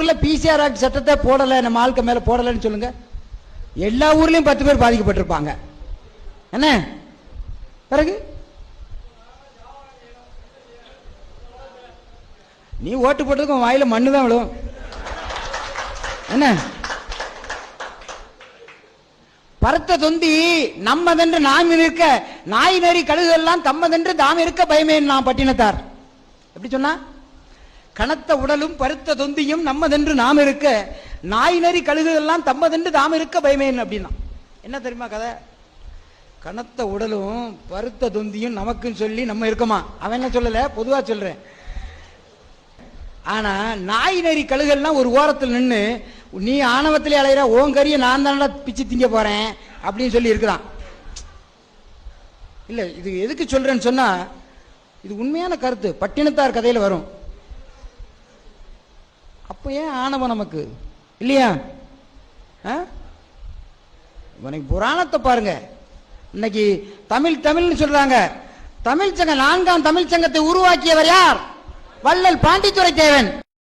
ஊர்ல PCR act சட்டத்தை போடல, நம்ம ஆளுக்கு மேல போடலன்னு சொல்லுங்க. எல்லா ஊர்லயும் 10 பேர் பாதிக்கப்பட்டிருப்பாங்க. என்ன பிறகு நீ ஓட்டு போட்டதுக்கு வாயில மண்ணு தான் விழும். என்ன பருத்த தொந்தி நம்மதென்று நாம் இருக்க, நாய் நெறி கழுகுகள்லாம் தம்மதென்று தாம் இருக்க பயமே நாம் பட்டினத்தார். எப்படி சொன்னா? கனத்த உடலும் பருத்த தொந்தியும் நம்மதென்று நாம் இருக்க, நாய் நெறி கழுகுகள்லாம் தம்மதென்று தாம் இருக்க பயமேன் அப்படின்னா என்ன தெரியுமா கதை? கனத்த உடலும் பருத்த தொந்தியும் நமக்குன்னு சொல்லி நம்ம இருக்கோமா? அவன் என்ன சொல்லல, பொதுவா சொல்றேன். ஆனா நாய் நெறி கழுகுகள்லாம் ஒரு ஓரத்தில் நின்று நீ ஆணவத்திலே அலையிற ஓங்கரிய நான் தானடா பிச்சு திங்க போறேன் அப்படின்னு சொல்லி இருக்குதான். இல்ல இது எதுக்கு சொல்றேன்னு சொன்னா, இது உண்மையான கருத்து, பட்டினத்தார் கதையில வரும். அப்ப ஏன் ஆணவம் நமக்கு இல்லையா? உனக்கு புராணத்தை பாருங்க. இன்னைக்கு தமிழ்னு சொல்றாங்க. தமிழ் சங்கம் 4ஆம் தமிழ் சங்கத்தை உருவாக்கியவர் யார்? வள்ளல் பாண்டித்துரை தேவன்.